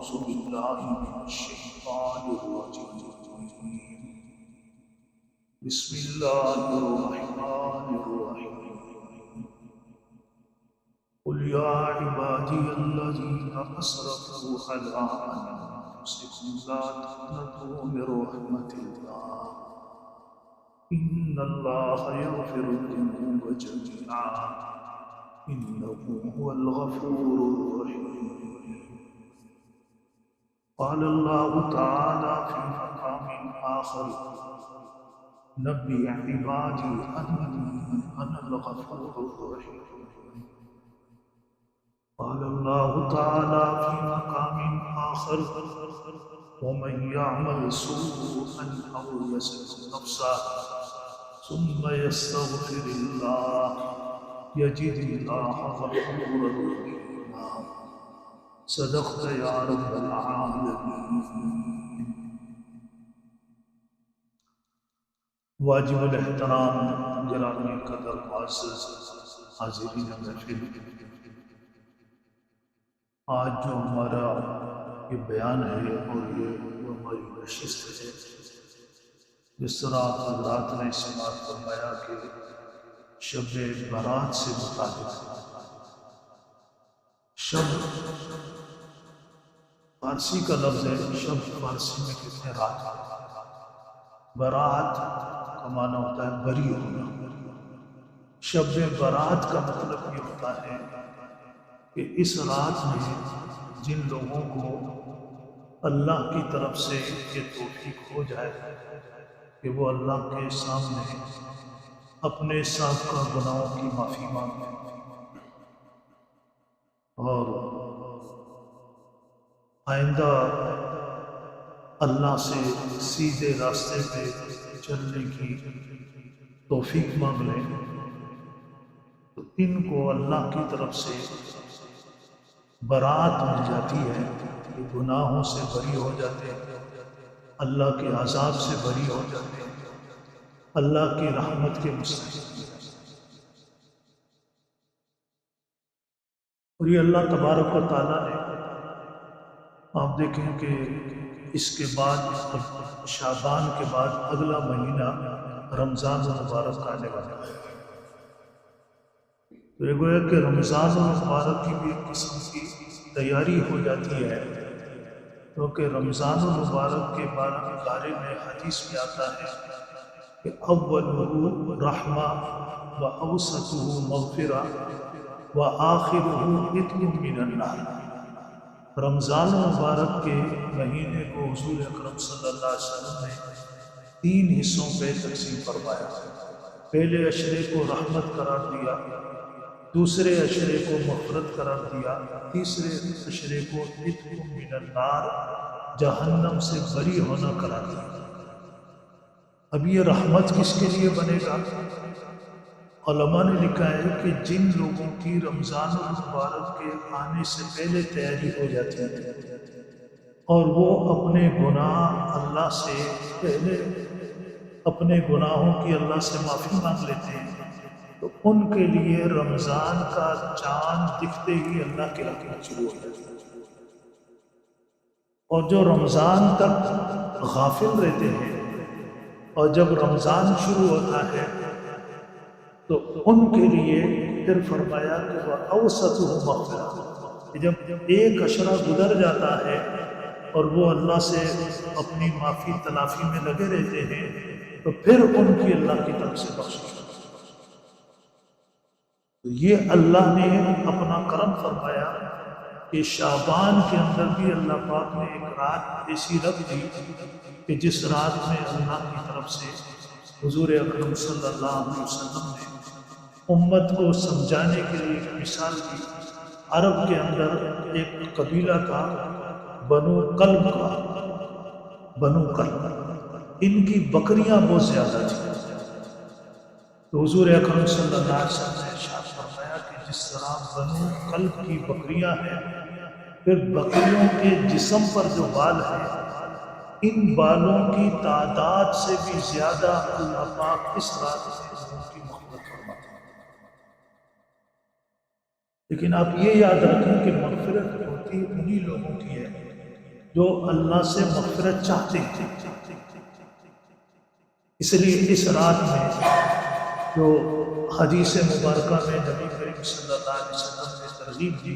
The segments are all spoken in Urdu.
أعوذ بالله من الشيطان الرجيم بسم الله الرحمن الرحيم قل يا عبادي الذين أسرفوا على أنفسهم لا تقنطوا من رحمة الله إن الله يغفر الذنوب جميعا إنه هو الغفور الرحيم قال الله تعالى في مقام آخر نبئ عبادي أني أنا الغفور الرحيم قال الله تعالى في مقام آخر ومن يعمل سوءا أو يظلم نفسه ثم يستغفر الله يجد الله غفورا رحيما صدقت يا رب العالمين. واجب الاحترام گرامی قدر معزز حاضرین محفل، آج جو ہمارا یہ بیان ہے اور یہ جو ہماری نشست ہے، جس طرح حضرات نے سماعت فرمایا کہ شب برات سے متعلق ہے. شب فارسی کا لفظ ہے. شب فارسی میں کہتے ہیں رات. برات کا معنی ہوتا ہے بری ہونا. شب برات کا مطلب یہ ہوتا ہے کہ اس رات میں جن لوگوں کو اللہ کی طرف سے یہ توفیق ہو جائے کہ وہ اللہ کے سامنے اپنے سابقہ گناہوں کی معافی مانگیں اور آئندہ اللہ سے سیدھے راستے پہ چلنے کی توفیق مانگ لیں، تو ان کو اللہ کی طرف سے برات مل جاتی ہے کہ گناہوں سے بری ہو جاتے ہیں، اللہ کے عذاب سے بری ہو جاتے ہیں، اللہ کی رحمت کے مستحق. اور یہ اللہ تبارک و تعالیٰ نے، آپ دیکھیں کہ اس کے بعد شعبان کے بعد اگلا مہینہ رمضان المبارک آنے والا ہے. تو یہ گویا کہ رمضان المبارک کی بھی ایک قسم کی تیاری ہو جاتی ہے، کیونکہ رمضان المبارک کے بارے میں حدیث میں آتا ہے کہ اولہ رحمہ و اوسطہ مغفرہ و آخرہ عتق من النار. رمضان المبارک کے مہینے کو حضور اکرم صلی اللہ علیہ وسلم نے 3 حصوں پہ تقسیم فرمایا. پہلے عشرے کو رحمت قرار دیا، دوسرے عشرے کو مغفرت قرار دیا، تیسرے عشرے کو عتق من النار جہنم سے بری ہونا قرار دیا. اب یہ رحمت کس کے لیے بنے گا؟ علماء نے لکھا ہے کہ جن لوگوں کی رمضان المبارک کے آنے سے پہلے تیاری ہو جاتی ہے اور وہ اپنے گناہ اللہ سے پہلے اپنے گناہوں کی اللہ سے معافی مانگ لیتے ہیں، تو ان کے لیے رمضان کا چاند دکھتے ہی اللہ کی رحمت شروع ہو جاتی ہے. اور جو رمضان تک غافل رہتے ہیں اور جب رمضان شروع ہوتا ہے تو ان کے لیے پھر فرمایا کہ وہ اوسطہ مغفرہ، جب ایک عشرہ گزر جاتا ہے اور وہ اللہ سے اپنی معافی تلافی میں لگے رہتے ہیں تو پھر ان کی اللہ کی طرف سے بخشش. تو یہ اللہ نے اپنا کرم فرمایا کہ شعبان کے اندر بھی اللہ پاک نے ایک رات ایسی رکھ دی کہ جس رات میں اللہ کی طرف سے حضور اکرم صلی اللہ علیہ وسلم نے امت کو سمجھانے کے لیے ایک مثال دی. عرب کے اندر ایک قبیلہ تھا بنو کلب کا. بنو کلب ان کی بکریاں بہت زیادہ تھیں. تو حضور اکرم صلی اللہ علیہ وسلم نے ارشاد فرمایا کہ جس طرح بنو کلب کی بکریاں ہیں، پھر بکریوں کے جسم پر جو بال ہیں، ان بالوں کی تعداد سے بھی زیادہ اللہ پاک اس رات میں ان کی مغفرت فرماتا ہے. لیکن آپ یہ یاد رکھیں کہ مغفرت ہوتی انہی لوگوں کی ہے جو اللہ سے مغفرت چاہتے ہیں۔ اس لیے اس رات میں جو حدیث مبارکہ میں نبی کریم صلی اللہ علیہ وسلم نے ترغیب دی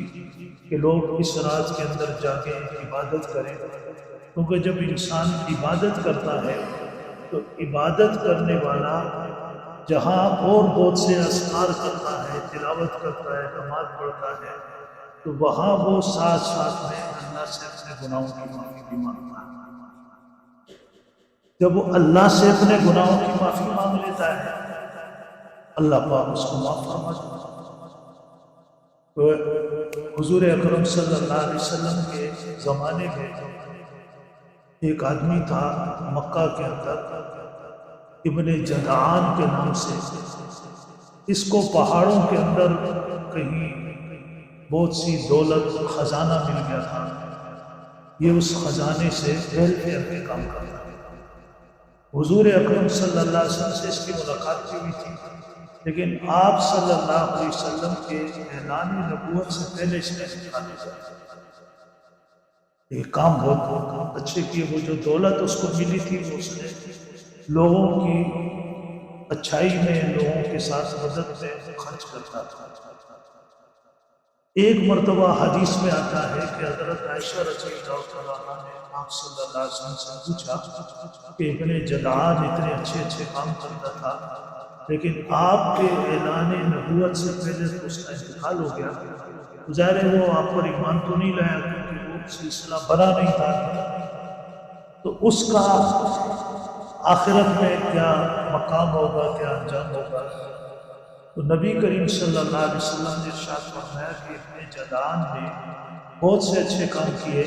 کہ لوگ اس رات کے اندر جاگیں، عبادت کریں، کیونکہ جب انسان عبادت کرتا ہے تو عبادت کرنے والا جہاں اور بہت سے اذکار کرتا ہے، تلاوت کرتا ہے، نماز پڑھتا ہے، تو وہاں وہ ساتھ ساتھ میں اللہ سے اپنے گناہوں کی معافی بھی مانگتا ہے۔ جب وہ اللہ سے اپنے گناہوں کی معافی مانگ لیتا ہے، اللہ پاک اس کو معاف فرما دیتا ہے۔ تو حضور اکرم صلی اللہ علیہ وسلم کے زمانے میں ایک آدمی تھا مکہ کے اندر، ابن جدعان کے نام سے۔ اس کو پہاڑوں کے اندر کہیں بہت سی دولت خزانہ مل گیا تھا، یہ اس خزانے سے ویلفیئر کے کام کرتا تھا۔ حضور اکرم صلی اللہ علیہ وسلم سے اس کی ملاقات بھی ہوئی تھی، لیکن آپ صلی اللہ علیہ وسلم کے اعلان نبوت سے پہلے اس نے انتقال کیا۔ یہ کام بہت اچھے کیے، وہ جو دولت اس کو ملی تھی وہ اس نے لوگوں کی اچھائی میں، لوگوں کے ساتھ مدد میں خرچ کرتا تھا۔ ایک مرتبہ حدیث میں آتا ہے کہ حضرت عائشہ رضی اللہ عنہا نے آپ صلی اللہ علیہ وسلم سے پوچھا کہ ابن جدعان اتنے اچھے اچھے کام کرتا تھا، لیکن آپ کے اعلان نبوت سے پہلے تو اس کا انتقال ہو گیا، ظاہر ہے وہ آپ پر ایمان تو نہیں لایا کیونکہ وہ سلسلہ بنا نہیں تھا، تو اس کا آخرت میں کیا مقام ہوگا، کیا انجام ہوگا؟ تو نبی کریم صلی اللہ علیہ وسلم نے ارشاد فرمایا کہ ابن جدعان نے بہت سے اچھے کام کیے،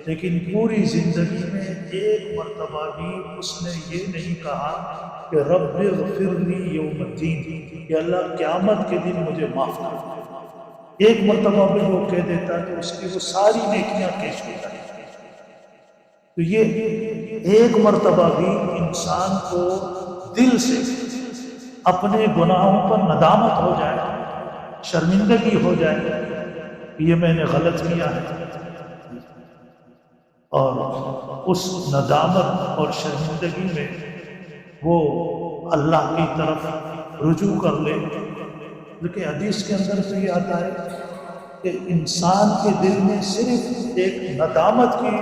لیکن پوری زندگی میں ایک مرتبہ بھی اس نے یہ نہیں کہا کہ رب اغفر لی یوم الدین، کہ اللہ قیامت کے دن مجھے معاف کر۔ ایک مرتبہ بھی وہ کہہ دیتا تو اس کی وہ ساری نیکیاں کیش ہو جائیں۔ تو یہ ایک مرتبہ بھی انسان کو دل سے اپنے گناہوں پر ندامت ہو جائے، شرمندگی ہو جائے، یہ میں نے غلط کیا ہے، اور اس ندامت اور شرمندگی میں وہ اللہ کی طرف رجوع کر لے۔ لیکن حدیث کے اندر تو یہ آتا ہے کہ انسان کے دل میں صرف ایک ندامت کی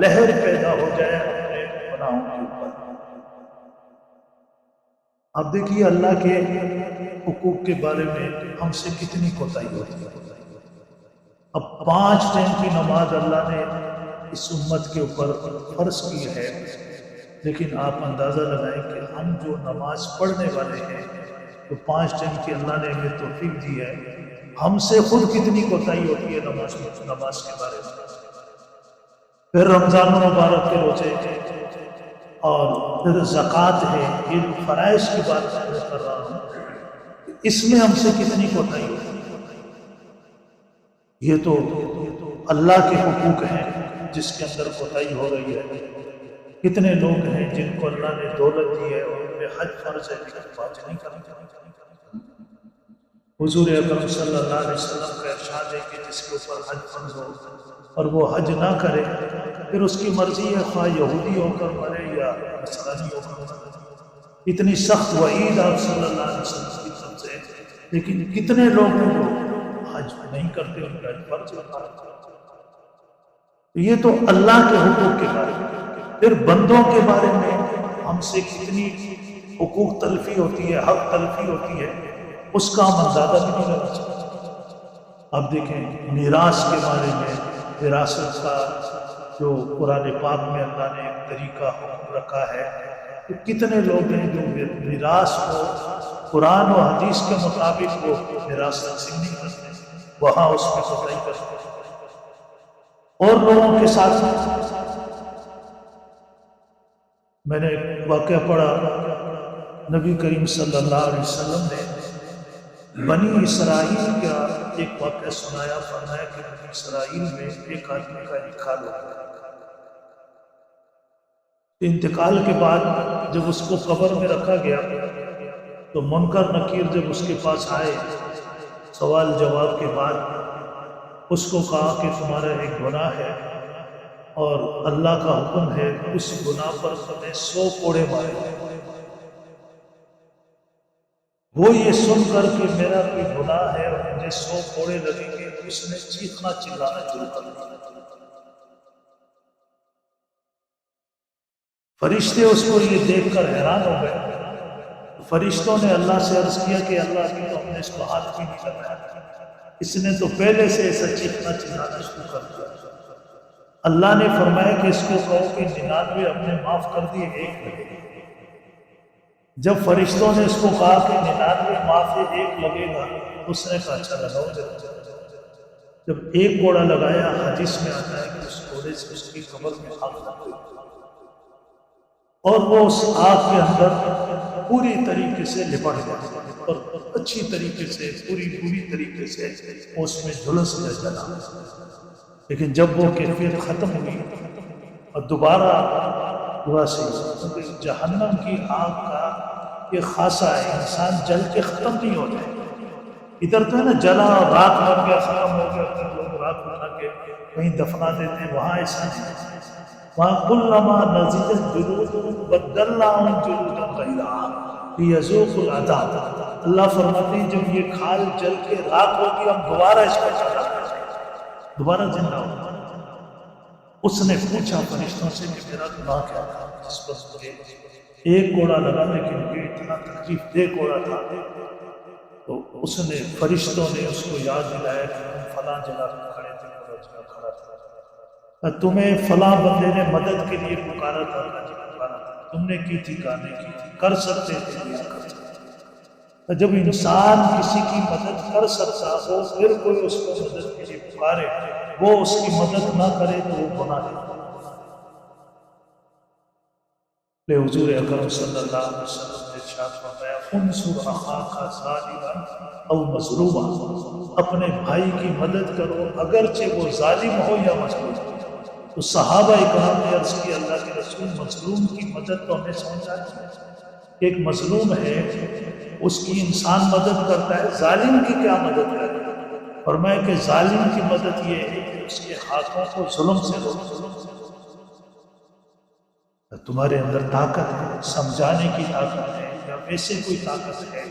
لہر پیدا ہو جائے اپنے گناہوں کے اوپر۔ اب دیکھیے اللہ کے حقوق کے بارے میں ہم سے کتنی کوتاہی ہوتی ہے۔ اب 5 ٹائم کی نماز اللہ نے اس امت کے اوپر فرض کی ہے، لیکن آپ اندازہ لگائیں کہ ہم جو نماز پڑھنے والے ہیں تو 5 ٹائم کی اللہ نے ہمیں توفیق دی ہے، ہم سے خود کتنی کوتاہی ہوتی ہے نماز کے بارے میں۔ پھر رمضان المبارک کے روزے اور پھر زکوٰۃ ہے، یہ فرائض کی بات میں کر رہا ہوں، اس میں ہم سے کتنی کوتاہی ہوتی ہے۔ یہ تو اللہ کے حقوق ہیں جس کے اندر کوتاہی ہو رہی ہے۔ کتنے لوگ ہیں جن کو اللہ نے دولت دی ہے اور ان پہ حج فرض ہے لیکن حج نہیں کرتے۔ حضور اکرم صلی اللہ علیہ وسلم کا ارشاد ہے کہ جس کے اوپر حج فرض ہو اور وہ حج نہ کرے، پھر اس کی مرضی ہے خواہ یہودی ہو کر مرے یا نصرانی ہو کر مرے۔ اتنی سخت وعید آپ صلی اللہ علیہ وسلم کی طرف سے، لیکن کتنے لوگ ہیں جو حج نہیں کرتے، ان کا حج فرض ہوتا ہے۔ یہ تو اللہ کے حقوق کے بارے میں۔ پھر بندوں کے بارے میں ہم سے کتنی حقوق تلفی ہوتی ہے، حق تلفی ہوتی ہے، اس کا ہم اندازہ بھی نہیں لگا سکتے۔ اب دیکھیں میراث کے بارے میں، وراثت کا جو قرآن پاک میں اللہ نے ایک طریقہ حکم رکھا ہے، تو کتنے لوگ ہیں جو میراث کو قرآن و حدیث کے مطابق وہ میراث تقسیم نہیں کرتے، وہاں اس میں کوتاہی کرتے ہیں۔ اور لوگوں کے ساتھ میں نے ایک واقعہ پڑھا، نبی کریم صلی اللہ علیہ وسلم نے بنی اسرائیل کا ایک واقعہ سنایا، فرمایا کہ بنی اسرائیل میں ایک آدمی کا انتقال ہو گیا۔ انتقال کے بعد جب اس کو قبر میں رکھا گیا تو منکر نکیر جب اس کے پاس آئے سوال جواب کے بعد، اس کو کہا کہ تمہارا ایک گناہ ہے اور اللہ کا حکم ہے اس گناہ پر تمہیں 100 کوڑے مارے۔ وہ یہ سن کر کہ میرا کوئی گناہ ہے اور مجھے 100 کوڑے لگیں گے، اس نے چیخنا چلانا شروع کر دیا۔ فرشتے اس کو یہ دیکھ کر حیران ہو گئے۔ فرشتوں نے اللہ سے عرض کیا کہ اللہ ابھی تو ہم نے اس کو ہاتھ بھی نہیں لگایا، اس نے تو پہلے سے ایسا چیخنا چلانا شروع کر دیا۔ اللہ نے فرمایا کہ اس کو کہو کہ 99 ہم نے معاف کر دیے، ایک لگے۔ جب فرشتوں نے اس کو کہا کہ 99 معاف ہے، ایک لگے گا، اس نے کہا اچھا لگاؤ۔ جب ایک کوڑا لگایا، حدیث میں آتا ہے کہ اس کوڑے سے اس کی قبر میں آگ لگ گئی اور وہ اس آگ کے اندر پوری طریقے سے لپٹ گیا اور اچھی طریقے سے پوری طریقے سے اس میں جھلس گیا جلا۔ لیکن جب وہ کیفیت ختم ہوئی اور دوبارہ دعا سے جہنم کی آگ کا یہ خاصہ ہے، انسان جل کے ختم نہیں ہوتا ہے۔ ادھر تو ہے نا جلا اور راک بن گیا، ختم ہو گیا، پھر لوگ راک بنا کے کہیں دفنا دیتے ہیں، وہاں ایسا نہیں۔ وہاں کلما نضجت جلودہم بدلناہم جلودا غیرہا لیذوقوا العذاب۔ اللہ فرماتے ہیں جب یہ کھال جل کے راک ہوگی، ہم دوبارہ اس کو زندہ کریں گے، دوبارہ زندہ ہوگا۔ اس نے پوچھا فرشتوں سے کہ میرا گناہ کیا تھا جس پر مجھے ایک کوڑا لگا، لیکن یہ اتنا تکلیف دہ کوڑا تھا۔ تو اس نے فرشتوں نے اس کو یاد دلایا کہ تم فلاں جگہ پہ کھڑے تھے، فلاں جگہ کھڑا تھا، تمہیں فلاں بندے نے مدد کے لیے پکارا تھا، تم نے کی تھی، کہا نہیں کی تھی، کر سکتے تھے یا کر سکتے۔ جب انسان کسی کی مدد کر سکتا ہو پھر کوئی اس کو مدد کے لیے پکارے، وہ اس کی مدد نہ کرے تو وہ گناہ ہے۔ لے حضور اکرم صلی اللہ علیہ وسلم نے ارشاد فرمایا انصر اخاک ظالما او مظلوما، اپنے بھائی کی مدد کرو اگرچہ وہ ظالم ہو یا مظلوم ہو۔ تو صحابہ اکرام نے عرض کی اللہ کے رسول مظلوم کی مدد تو ہمیں سمجھ آتی ہے، ایک مظلوم ہے اس کی انسان مدد کرتا ہے، ظالم کی کیا مدد کرتا ہے؟ فرمایا کہ ظالم کی مدد یہ ہے کہ اس کے ہاتھوں کو ظلم سے روکو۔ تمہارے اندر طاقت ہے، سمجھانے کی طاقت ہے یا ویسے کوئی طاقت ہے،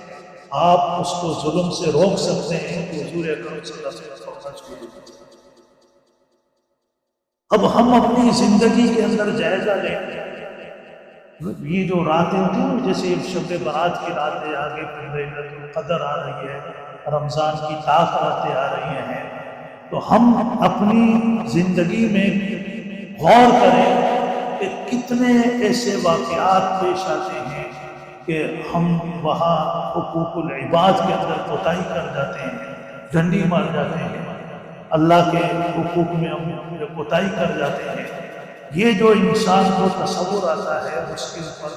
آپ اس کو ظلم سے روک سکتے ہیں تو حضور اکرم صلی اللہ علیہ وسلم۔ اب ہم اپنی زندگی کے اندر جائزہ لیں، یہ جو راتیں ہوتی ہیں جیسے شب برات کی راتیں آگے پھر لیلۃ القدر آ رہی ہے، رمضان کی طاق راتیں آ رہی ہیں، تو ہم اپنی زندگی میں غور کریں کہ کتنے ایسے واقعات پیش آتے ہیں کہ ہم وہاں حقوق العباد کے اندر کوتاہی کر جاتے ہیں، ڈنڈی مار جاتے ہیں، اللہ کے حقوق میں ہم کوتاہی کر جاتے ہیں۔ یہ جو انسان کو تصور آتا ہے اس کے اوپر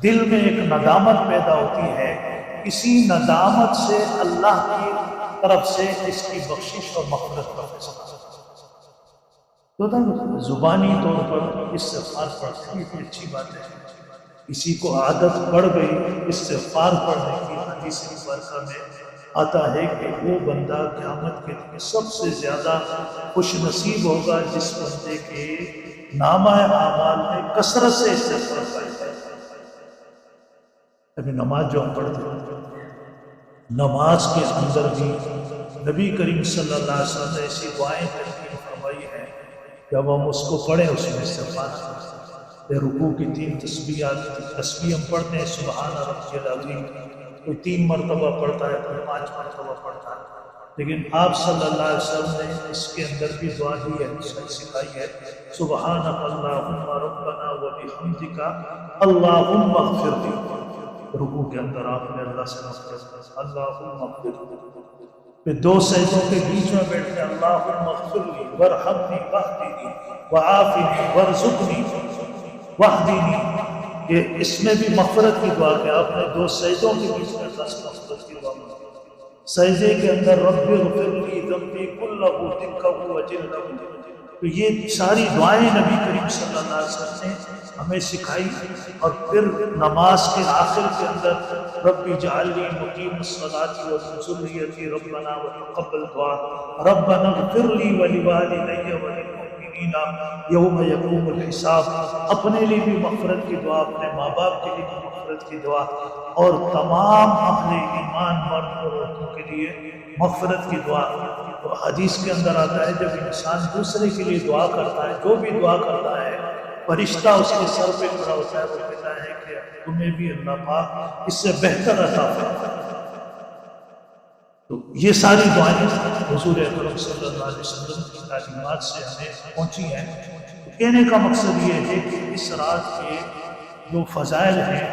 دل میں ایک ندامت پیدا ہوتی ہے، اسی ندامت سے اللہ کی طرف سے اس کی بخشش اور مغفرت کا فیصلہ۔ تو زبانی طور پر استغفار پڑھنا یہ اچھی بات ہے، کسی کو عادت پڑ گئی استغفار پڑھنے کی، حدیث مبارکہ میں آتا ہے کہ وہ بندہ قیامت کے دن سب سے زیادہ خوش نصیب ہوگا جس بندے کے نامہ اعمال میں کثرت سے استغفار پائی جائے۔ ابھی نماز جو ہم پڑھتے ہیں، نماز کے اندر بھی نبی کریم صلی اللہ علیہ وسلم نے ایسی دعائیں تلقین فرمائی ہیں، جب ہم اس کو پڑھیں اس میں استغفار کریں۔ رکوع کی 3 تسبیحات، تسبیح ہم پڑھتے ہیں سبحان ربی العظیم، کوئی 3 مرتبہ پڑھتا ہے، کوئی 5 مرتبہ پڑھتا ہے، لیکن آپ صلی اللہ علیہ وسلم نے اس کے اندر بھی دعا دی ہے، سکھائی ہے، سبحانک اللہم ربنا و بحمدک اللہم اغفر لی۔ رکوع کے اندر آپ نے اللہ سے مغفرت، اللہم اغفر لی، پھر 2 سجدوں کے بیچ میں بیٹھ کے اللہم اغفر لی ورحمنی واہدنی وعافنی وارزقنی واہدنی، یہ اس میں بھی مغفرت کی دعا کہ آپ نے 2 سجدوں کے بیچ میں اللہ سے مغفرت کی دعا مانگی۔ سجدے کے اندر رب اغفر لی ذنبی کلہ دکہ وجلہ، تو یہ ساری دعائیں نبی کریم صلی اللہ علیہ وسلم نے ہمیں سکھائی۔ اور پھر نماز کے آخر کے اندر رب اجعلنی مقیم الصلاۃ ومن ذریتی ربنا وتقبل دعا ربنا اغفر لی ولوالدی وللمؤمنین والمؤمنین یوم یقوم الحساب، اپنے لیے بھی مغفرت کی دعا، اپنے ماں باپ کے لیے بھی مغفرت کی دعا، اور تمام اہل ایمان مرد اور عورتوں کے لیے مغفرت کی دعا۔ تو حدیث کے اندر آتا ہے جب انسان دوسرے کے لیے دعا کرتا ہے، جو بھی دعا کرتا ہے، فرشتہ اس کے سر پہ کھڑا ہوتا ہے، وہ کہتا ہے کہ تمہیں بھی اللہ پاک اس سے بہتر عطا فرمائے۔ تو یہ ساری دعائیں حضور اکرم صلی اللہ علیہ وسلم کی تعلیمات سے ہمیں پہنچی ہیں۔ کہنے کا مقصد یہ ہے کہ اس رات کے جو فضائل ہیں،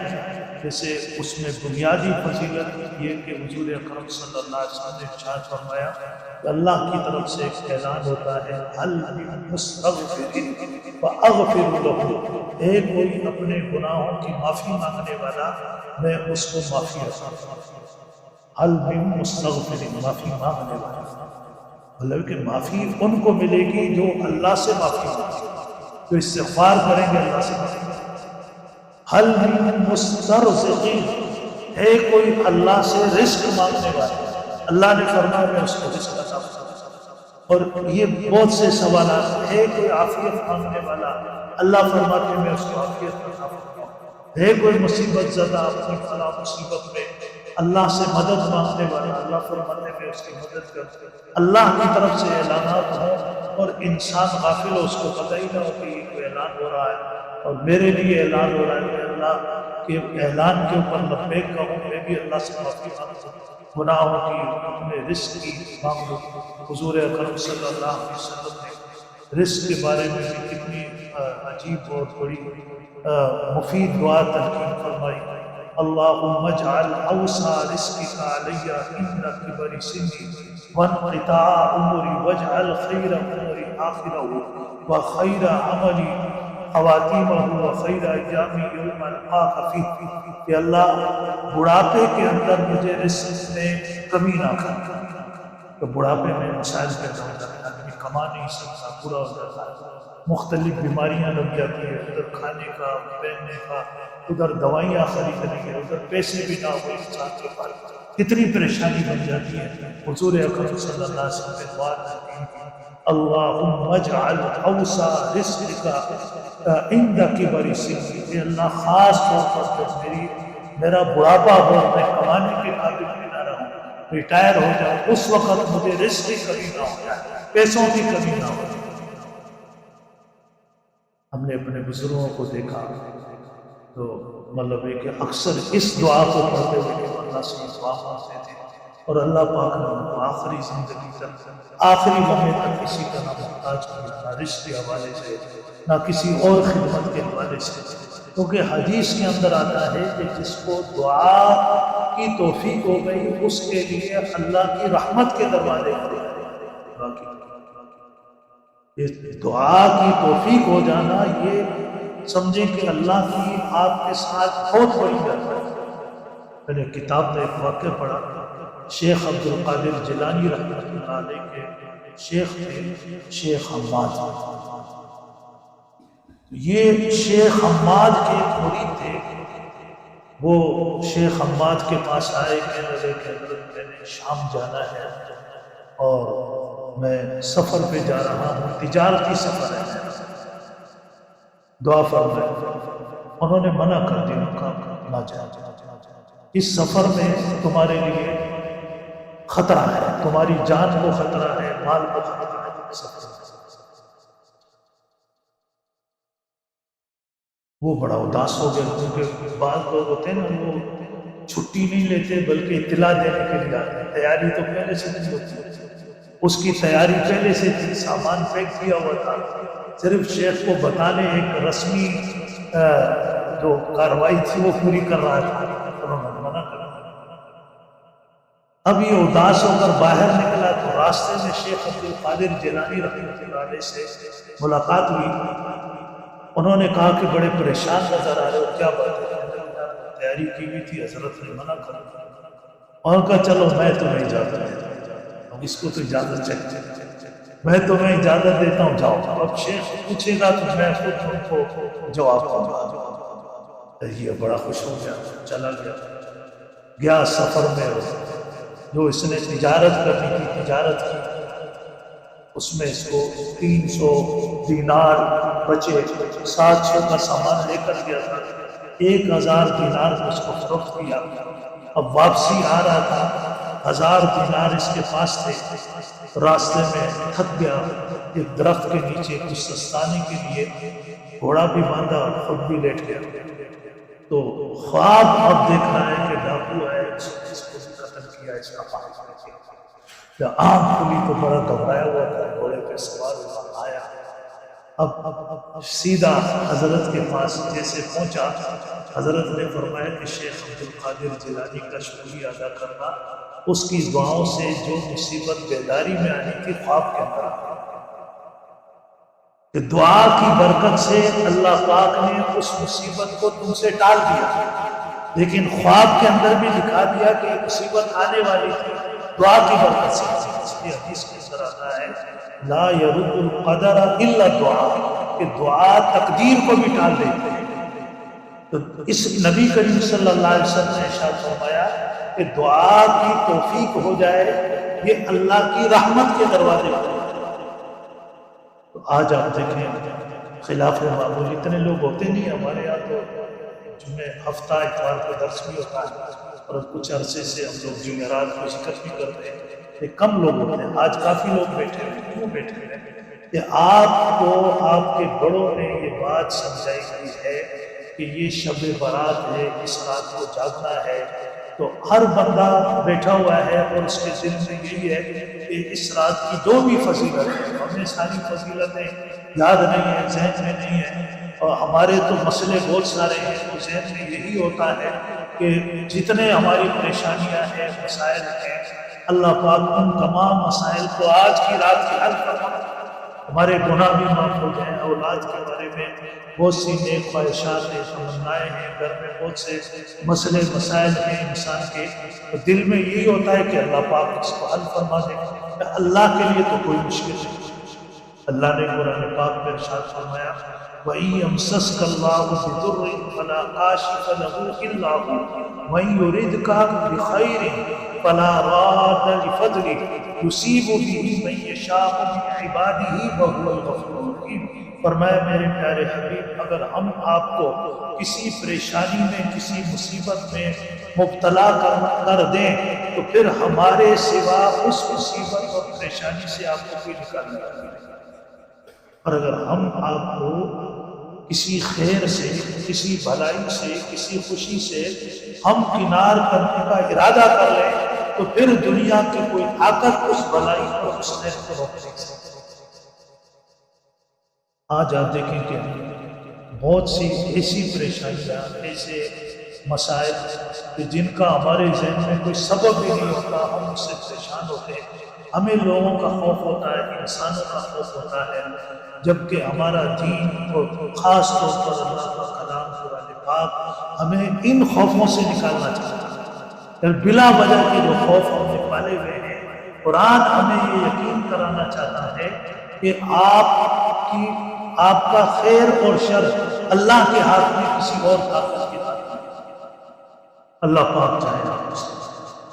جیسے اس میں بنیادی فضیلت یہ کہ حضور اکرم صلی اللہ علیہ وسلم نے ارشاد فرمایا کہ اللہ کی طرف سے ایک اعلان ہوتا ہے هل من مستغفر فاغفر له، ہے کوئی اپنے گناہوں کی معافی مانگنے والا، میں اس کو معافی عطا کروں۔ حل من مستغفر، معافی مانگنے والا، مطلب کہ معافی ان کو ملے گی جو اللہ سے معافی مانگیں گے، جو استغفار کریں گے اللہ سے معافی۔ حل من مسترزق، ہے کوئی اللہ سے رزق مانگنے والا، اللہ نے فرمایا میں اس کو رزق عطا کروں۔ اور یہ بہت سے سوالات، ہے کوئی عافیت مانگنے والا، اللہ فرماتے ہیں میں اس کو عافیت عطا فرماؤں۔ ہے کوئی مصیبت زدہ اپنی فلاں مصیبت میں اللہ سے مدد مانگنے والا، اللہ فرماتے ہیں میں اس کی مدد کروں۔ اللہ کی طرف سے اعلانات ہوں اور انسان غافل ہو، اس کو پتہ ہی نہ ہو کہ یہ کوئی اعلان ہو رہا ہے اور میرے لیے اعلان ہو رہا ہے، کہ اللہ کے اعلان کے اوپر لبیک کہوں، میں بھی اللہ سے معافی مانگوں، گناہوں کی، اپنے رزق کی مانگوں۔ حضور اکرم صلی اللہ علیہ وسلم نے رزق کے بارے میں بھی کتنی عجیب اور بڑی مفید دعا تلقین فرمائی۔ اللہم اجعل اوسع رزقک علی عند کبر سنی وانقطاع عمری واجعل خیر عمری آخرہ وخیر عملی خواتیمہ وخیر ایامی یوم القاک فیہ، کہ اللہ بڑھاپے کے اندر مجھے رزق میں کمی نہ کر۔ تو بڑھاپے میں مسائل پیدا ہو جاتے ہیں، آدمی کما نہیں سکتا، برا ہو جاتا ہے، مختلف بیماریاں لگ جاتی ہیں، ادھر کھانے کا، پہننے کا، ادھر دوائیاں خریدنے کے، ادھر پیسے بھی نہ ہو انسان کے پاس، کتنی پریشانی بن جاتی ہے۔ حضور اکرم صلی اللہ علیہ وسلم نے دعا تلقین کی، اللہم اجعل اوسع رزقک عند کبر سنی، کہ اللہ خاص طور پر جب میرا بڑھاپا ہو، میں کمانے کے قابل بھی نہ رہوں، ریٹائر ہو جاؤں، اس وقت مجھے رزق کی کمی نہ ہو جائے، پیسوں کی کمی نہ ہو جائے۔ ہم نے اپنے بزرگوں کو دیکھا تو مطلب ہے کہ اکثر اس دعا کو پڑھتے ہوئے کہ اللہ سے دعا مانگتے تھے، اور اللہ پاک نے ان کو آخری زندگی تک، آخری لمحے تک کسی کا نہ محتاج کیا، نہ رزق کے حوالے سے، نہ کسی اور خدمت کے حوالے سے۔ کیونکہ حدیث کے اندر آتا ہے کہ جس کو دعا کی توفیق ہو گئی، اس کے لیے اللہ کی رحمت کے دروازے کھلے۔ دعا کی توفیق ہو جانا، یہ سمجھیں کہ اللہ کی آپ کے ساتھ بہت بڑی بات ہے۔ میں نے کتاب میں ایک واقعہ پڑھا، شیخ عبد القادر جیلانی رحمۃ اللہ علیہ کے شیخ تھے، شیخ حماد۔ یہ شیخ حماد کے مرید تھے، وہ شیخ حماد کے پاس آئے، کہنے لگے کہ حضرت میں نے شام جانا ہے اور میں سفر پہ جا رہا ہوں، تجارتی سفر ہے، دعا فرمائے۔ انہوں نے منع کر دیا، کہا نہ جاؤ، اس سفر میں تمہارے لیے خطرہ ہے، تمہاری جان کو خطرہ ہے، مال کو خطرہ ہے، سفر۔ وہ بڑا اداس ہو گیا، کیونکہ بعض لوگ ہوتے ہیں نا، وہ چھٹی نہیں لیتے بلکہ اطلاع دینے کے لیے آتے ہیں، تیاری تو پہلے سے نہیں ہوتی، اس کی تیاری پہلے سے تھی، سامان پیک کیا ہوا تھا، صرف شیخ کو بتانے ایک رسمی جو کاروائی تھی وہ پوری کر رہا تھا، انہوں نے منع کر دیا۔ اب یہ اداس ہو کر باہر نکلا تو راستے میں شیخ عبد القادر جیلانی رحمۃ اللہ علیہ سے ملاقات ہوئی۔ انہوں نے کہا کہ بڑے پریشان نظر آ رہے ہو، کیا بات ہے؟ تیاری کی ہوئی تھی، حضرت نے منع کر دیا۔ اور کہا چلو میں تمہیں اجازت دیتا ہوں، اس کو تو اجازت چاہیے، میں تمہیں اجازت دیتا ہوں، جاؤ۔ اب شیخ پوچھے گا تو میں خود ان کو جواب دوں گا۔ یہ بڑا خوش ہو گیا، چلا گیا سفر میں، جو اس نے تجارت کرنی تھی تجارت کی، اس میں اس کو 300 دینار بچے، 700 کا سامان لے کر گیا تھا، 1000 دینار کو اس کو فروخت کیا۔ اب واپسی آ رہا تھا، 1000 دینار اس کے پاس تھے، راستے میں تھک گیا، ایک درخت کے نیچے کچھ سستانے کے لیے گھوڑا بھی باندھا اور خود بھی لیٹ گیا۔ تو خواب اب دیکھ رہا ہے کہ ڈاکو ہے، اس کو بھی قتل کیا، اس کا پاس آنکھ کھلی تو بڑا گھبرایا ہوا تھا، گھوڑے پہ سوار ہوا آیا۔ اب سیدھا حضرت کے پاس جیسے پہنچا، حضرت نے فرمایا کہ شیخ عبد القادر جیلانی کا شکریہ ادا کرنا، اس کی دعاؤں سے جو مصیبت بیداری میں آنی تھی خواب کے اندر، کہ دعا کی برکت سے اللہ پاک نے اس مصیبت کو تم سے ٹال دیا، لیکن خواب کے اندر بھی دکھا دیا کہ یہ مصیبت آنے والی تھی دعا کی برکت سے۔ اس لیے حدیث کے اندر آتا ہے لا يرد القدر الا دعا، کہ دعا تقدیر کو بھی ٹال دیتی ہے۔ تو اس نبی کریم صلی اللہ علیہ وسلم نے ارشاد فرمایا کہ دعا کی توفیق ہو جائے، یہ اللہ کی رحمت کے دروازے کھولتے ہیں۔ تو آج آپ دیکھیں خلاف معمول اتنے لوگ ہوتے نہیں، ہمارے یہاں تو جمعہ ہفتہ اتوار کو درس بھی ہوتا ہے، اور کچھ عرصے سے ہم لوگ جمعرات کو شرکت بھی کرتے ہیں، یہ کم لوگ ہوتے ہیں۔ آج کافی لوگ بیٹھے ہیں، کیوں بیٹھے ہیں کہ آپ کو آپ کے بڑوں نے یہ بات سمجھائی گئی ہے کہ یہ شب برات ہے، اس رات کو جاگنا ہے، تو ہر بندہ بیٹھا ہوا ہے اور اس کے دل میں یہی ہے کہ اس رات کی جو بھی فضیلت ہے، ہمیں ساری فضیلتیں یاد نہیں ہیں، ذہن میں نہیں ہیں، اور ہمارے تو مسئلے بہت سارے ہیں، تو ذہن میں یہی ہوتا ہے کہ جتنے ہماری پریشانیاں ہیں، مسائل ہیں، اللہ پاک ان تمام مسائل کو آج کی رات کی حل فرما، ہمارے گناہ بھی معاف ہو جائیں، اولاد کے بارے میں بہت سی نیک خواہشات ہیں، تمنائیں ہیں، گھر میں بہت سے مسئلے مسائل ہیں انسان کے، تو دل میں یہی ہوتا ہے کہ اللہ پاک اس کو حل فرما دے۔ اللہ کے لیے تو کوئی مشکل نہیں۔ اللہ نے قرآن پاک میں ارشاد فرمایا وَإِن يَمْسَسْكَ اللَّهُ بِضُرٍّ فَلَا كَاشِفَ لَهُ إِلَّا هُوَ وَإِن يُرِدْكَ بِخَيْرٍ فَلَا رَادَّ لِفَضْلِهِ يُصِيبُ بِهِ مَن يَشَاءُ مِنْ عِبَادِهِ وَهُوَ الْغَفُورُ الرَّحِيمُ۔ فرمایا میرے پیارے حبیب، اگر ہم آپ کو کسی پریشانی میں، کسی مصیبت میں مبتلا کر دیں تو پھر ہمارے سوا اس مصیبت اور پریشانی سے آپ کو کوئی نکالنے والا نہیں۔ اور اگر ہم آپ کو کسی خیر سے، کسی بھلائی سے، کسی خوشی سے ہم کنار کرنے کا ارادہ کر لیں تو پھر دنیا کی کوئی طاقت اس بھلائی اور اس خیر کو روک نہیں سکتی۔ آج آپ دیکھیں کہ بہت سی ایسی پریشانیاں، ایسے مسائل کہ جن کا ہمارے ذہن میں کوئی سبب بھی نہیں ہوتا، ہم اس سے پریشان ہوتے ہیں، ہمیں لوگوں کا خوف ہوتا ہے، انسانوں کا خوف ہوتا ہے، جبکہ ہمارا دین اور خاص طور پر اللہ کا کلام قرآن پاک ہمیں ان خوفوں سے نکالنا چاہتا ہے۔ بلا وجہ کے جو خوف ہم نے پالے ہوئے ہیں، قرآن ہمیں یہ یقین کرانا چاہتا ہے کہ آپ کا خیر اور شر اللہ کے ہاتھ میں، کسی اور طاقت کے ہاتھ میں۔ اللہ پاک چاہے آپ سے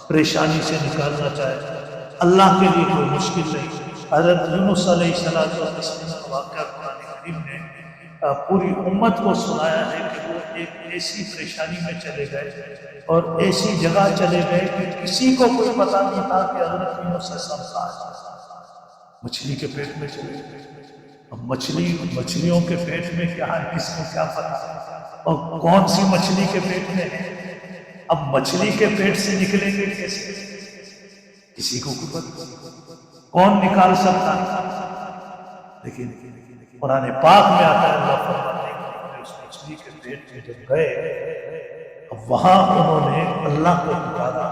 پریشانی سے نکالنا چاہے، اللہ کے لیے کوئی مشکل نہیں۔ حضرت یونس علیہ السلام کا واقعہ قرآن کریم نے پوری امت کو سنایا ہے کہ وہ ایک ایسی پریشانی میں چلے گئے اور ایسی جگہ چلے گئے کہ کسی کو کوئی پتہ نہیں تھا کہ حضرت یونس علیہ السلام کہاں ہے۔ مچھلی کے پیٹ میں چلے گئے۔ اب مچھلیوں کے پیٹ میں کیا ہے، کس کو کیا پتا، اور کون سی مچھلی کے پیٹ میں ہے۔ اب مچھلی کے پیٹ سے نکلیں گے کیسے، کسی کو پتا، کون نکال سکتا ہے۔ لیکن قرآن پاک میں آتا ہے، اللہ فرماتے ہیں کہ اس مچھلی کے پیٹ میں جب گئے، اب وہاں انہوں نے اللہ کو پکارا،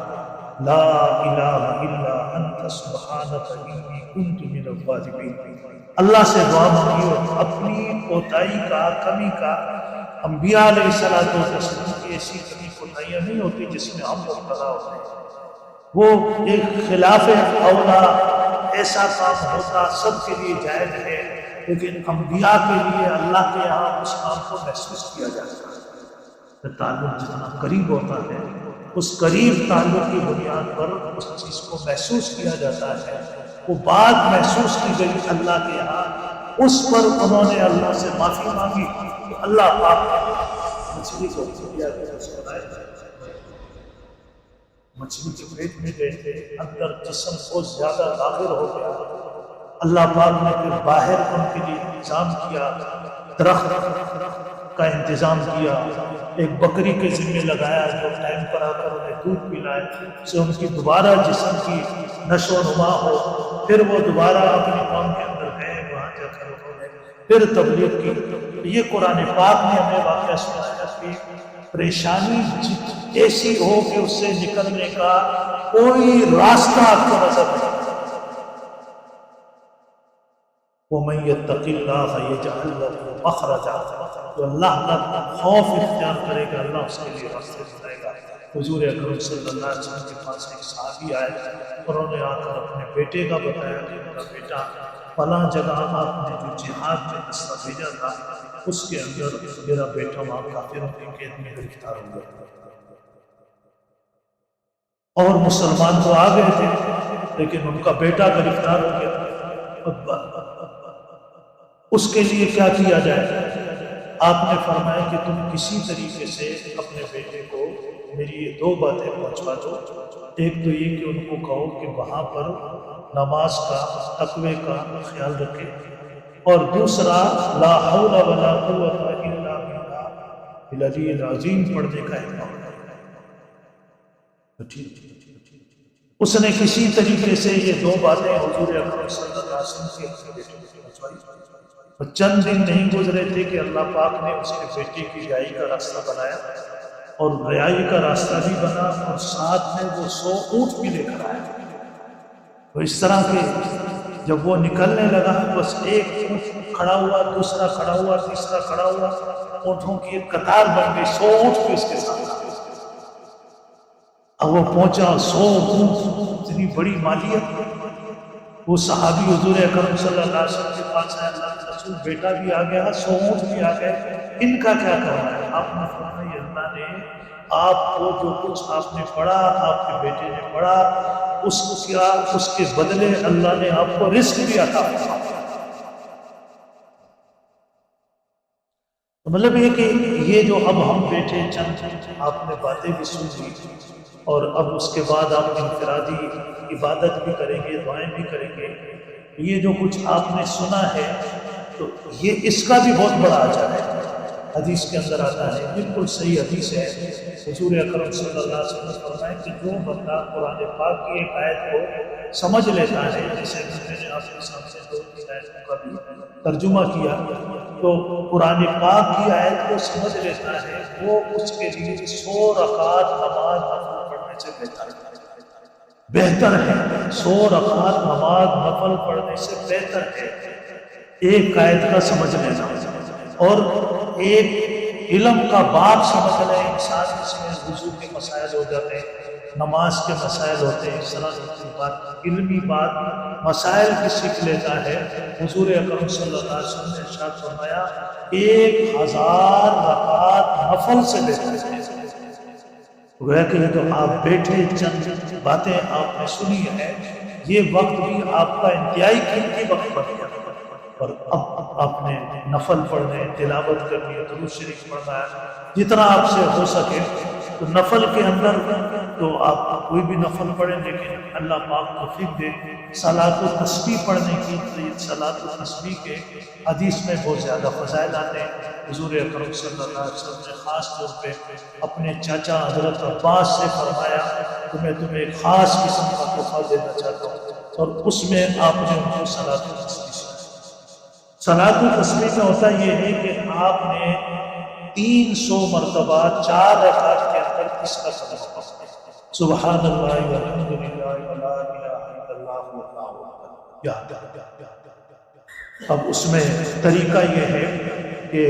لا الہ الا انت سبحانک انی کنت من الظالمین۔ اللہ سے دعا مانگی اور اپنی کوتاہی کا، کمی کا، انبیاء علیہ السلام کی ایسی کمی کوتاہیاں نہیں ہوتی جس میں ہم مبتلا ہوتے ہیں۔ وہ ایک خلاف اولا ایسا کام ہوتا، سب کے لیے جائز ہے، لیکن انبیاء کے لیے اللہ کے یہاں اس کام کو محسوس کیا جاتا ہے۔ تعلق جتنا قریب ہوتا ہے، اس قریب تعلق کی بنیاد پر اس چیز کو محسوس کیا جاتا ہے وہ بات محسوس کی گئی اللہ کے یہاں، اس پر انہوں نے اللہ سے معافی مانگی تو اللہ پاک مچھلی کو مچھلی کے پیٹ میں گئے تھے، اندر جسم بہت زیادہ ظاہر ہو گیا، اللہ پاک نے پھر باہر ان کے لیے انتظام کیا، درخت کا انتظام کیا، ایک بکری کے ذمہ لگایا جو ٹائم پر آ کر انہیں دودھ پلائے سے ان کی دوبارہ جسم کی نشو و نما ہو، پھر وہ دوبارہ اپنی قوم کے اندر گئے، وہاں جا کر انہوں نے پھر تبلیغ کی۔ یہ قرآن پاک نے ہمیں واقعہ سنایا کہ پریشانی ایسی ہو کہ اس سے نکلنے کا کوئی راستہ آپ کو نظر نہیں، وَمَن يَتَّقِ اللَّهَ يَجْعَلْ لَهُ مَخْرَجًا، جو اللہ کا خوف اختیار کرے گا اللہ اس کے لیے راستے بتائے گا۔ حضور اکرم صلی اللہ علیہ وسلم کے پاس ایک صحابی آئے، انہوں نے آ کر اپنے بیٹے کا بتایا کہ میرا بیٹا فلاں جگہ آپ نے جو جہاد میں دستہ بھیجا تھا اس کے اندر میرا بیٹا وہاں کافروں کی قید میں گرفتار ہو گیا، اور مسلمان تو آ گئے تھے لیکن ان کا بیٹا گرفتار ہو گیا۔ اس کے لیے کیا کیا جائے؟ آپ نے فرمایا کہ تم کسی طریقے سے اپنے بیٹے کو میری یہ دو باتیں پہنچوا دو، ایک تو یہ کہ ان کو کہو کہ وہاں پر نماز کا، تقوی کا خیال رکھے، اور دوسرا لا حول ولا قوت الا باللہ العلی العظیم پڑھنے کا اہتمام کرے۔ اس نے کسی طریقے سے یہ دو باتیں حضور اکرم صلی اللہ علیہ وسلم کے بیٹے کو پہنچوائی۔ چند دن نہیں گزرے تھے کہ اللہ پاک نے اس کے بیٹے کی رہائی کا راستہ بنایا، اور رہائی کا راستہ بھی بنا اور ساتھ میں وہ 100 اونٹ بھی لے کر آیا۔ تو اس طرح کے جب وہ نکلنے لگا بس ایک اونٹ کھڑا ہوا، دوسرا کھڑا ہوا، تیسرا کھڑا ہوا، اونٹوں کی ایک قطار بن گئی، 100 اونٹ بھی اس کے ساتھ۔ اب وہ پہنچا 100 اونٹ، اتنی بڑی مالیت، وہ صحابی حضور اکرم صلی اللہ علیہ وسلم کے پاس آئے، اللہ کے رسول بیٹا بھی آ گیا، 100 اونٹ بھی آ گئے، ان کا کیا کرنا ہے؟ آپ نے فرمایا اللہ نے آپ کو جو کچھ آپ نے پڑھا، آپ کے بیٹے نے پڑھا، اس کے بدلے اللہ نے آپ کو رزق بھی عطا کیا۔ مطلب یہ کہ یہ جو اب ہم بیٹھے چند آپ نے باتیں بھی سن لی، اور اب اس کے بعد آپ انفرادی عبادت بھی کریں گے، دعائیں بھی کریں گے، یہ جو کچھ آپ نے سنا ہے تو یہ اس کا بھی بہت بڑا اجر ہے۔ حدیث کے اندر آتا ہے، بالکل صحیح حدیث ہے، حضور اکرم صلی اللہ علیہ وسلم نے فرمایا کہ جو بندہ قرآن پاک کی ایک آیت کو سمجھ لیتا ہے، جیسے میں نے آپ کے سامنے دو تین آیتوں کا بھی ترجمہ کیا، تو قرآن پاک کی آیت کو سمجھ لیتا ہے، وہ اس کے لیے 100 رکعت نماز نفل پڑھنے سے بہتر ہے، 100 رکعت نماز نفل پڑھنے سے بہتر ہے ایک آیت کا سمجھ لینا، اور ایک علم کا باب سمجھ لیں انسان، اس میں وضو کے مسائل ہو جاتے ہیں، نماز کے مسائل ہوتے ہیں، اس طرح کی بات، علمی بات، مسائل کی سیکھ لیتا ہے۔ حضور اکرم صلی اللہ علیہ وسلم نے ارشاد فرمایا 1000 رکعت نفل سے بہتر ہے۔ گویا کہ یہ جو آپ بیٹھے چند باتیں آپ نے سنی ہیں، یہ وقت بھی آپ کا انتہائی قیمتی وقت بن گیا، اور اب آپ نے نفل پڑھنے، تلاوت کرنی ہے، درود شریف پڑھنا ہے، جتنا آپ سے ہو سکے۔ تو نفل کے اندر تو آپ کوئی بھی نفل پڑھیں، لیکن اللہ پاک توفیق دے صلاۃ و تسبیح پڑھنے کی، تو یہ صلاۃ و تسبیح کے حدیث میں بہت زیادہ فضائل آتے ہیں۔ حضور اکرم صلی اللہ علیہ وسلم نے خاص طور پہ اپنے چاچا حضرت عباس سے فرمایا کہ میں تمہیں ایک خاص قسم کا تحفہ دینا چاہتا ہوں، اور اس میں آپ نے ان کو صلاۃ و تسبیح سنائی۔ صلاۃ و تسبیح میں ہوتا یہ ہے کہ آپ نے 300 مرتبہ 4 رکعت کے اندر اس کا کلمہ پڑھا، سبحان اللہ والحمد للہ ولا الہ الا اللہ واللہ اکبر۔ اب اس میں طریقہ یہ ہے کہ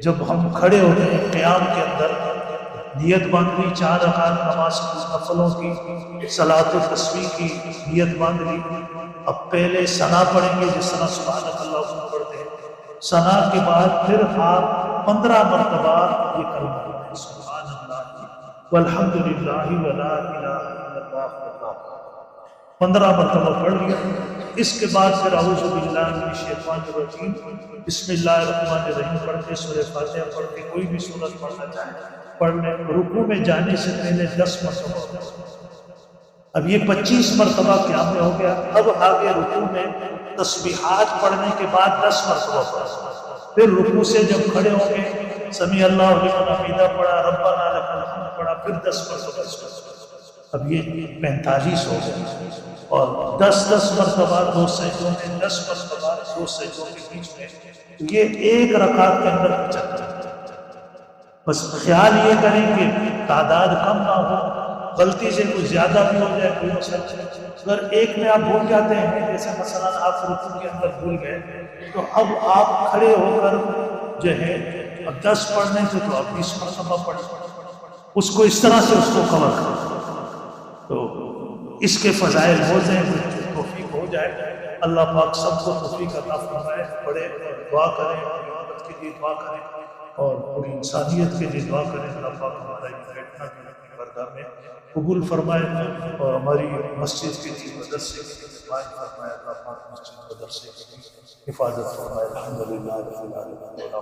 جب ہم کھڑے ہوتے ہیں قیام کے اندر، نیت باندھ لی 4 رکعت نماز کی، نفلوں کی، صلاۃ و تسبیح کی نیت باندھ لی۔ اب پہلے ثنا پڑھیں گے جس طرح سبحان اللہ پڑھتے ہیں، ثنا کے بعد پھر آپ 15 مرتبہ یہ کلمہ پڑھیں، سبحان اللہ والحمد للہ ولا الہ الا اللہ واللہ اکبر۔ 15 مرتبہ پڑھ لیا۔ اس کے بعد پھر اعوذ باللہ من الشیطان الرجیم بسم اللہ الرحمن الرحیم پڑھ کے سورہ فاتحہ پڑھ کے کوئی بھی سورت پڑھنا چاہے پڑھ لیں۔ رکوع میں جانے سے پہلے 10 مرتبہ، اب یہ 25 مرتبہ قیام میں ہو گیا۔ اب آگے رکوع میں تسبیحات پڑھنے کے بعد 10 مرتبہ پڑھا، پھر رکوع سے جب کھڑے ہوں گے سمیع اللہ لمن حمیدہ پڑھا، ربنا لک الحمد پڑھا، پھر 10 مرتبہ۔ اب یہ 45 ہو گئے، اور 10 مرتبہ 2 سجدوں میں، 10 مرتبہ 2 سجدوں کے بیچ میں، یہ ایک رکعت کے اندر چلتا ہے۔ بس خیال یہ کریں کہ تعداد کم نہ ہو، غلطی سے کوئی زیادہ بھی ہو جائے کوئی مسئلہ نہیں۔ اگر ایک میں آپ بھول جاتے ہیں، جیسے مثلا آپ رکوع کے اندر بھول گئے، تو اب آپ کھڑے ہو کر جو ہے 10 پڑھنے سے تو آپ 20 مرتبہ پڑھیں، اس کو اس طرح سے اس کو کور کریں، تو اس کے فضائل ہو جائیں، توفیق ہو جائے۔ اللہ پاک سب کو توفیق عطا فرمائے، پڑھیں اور دعا کریں، اپنی امت کے لیے دعا کریں اور پوری انسانیت کے لیے دعا کریں۔ اللہ پاک ہمارا یہ بیٹھنا بھی اپنی بارگاہ میں قبول فرمائے اور ہماری مسجد کے لیے، مدرسے کے لیے قائم فرمائے۔ اللہ پاک مسجد مدرسے کی حفاظت فرمائے۔ الحمدللہ رب العالمین۔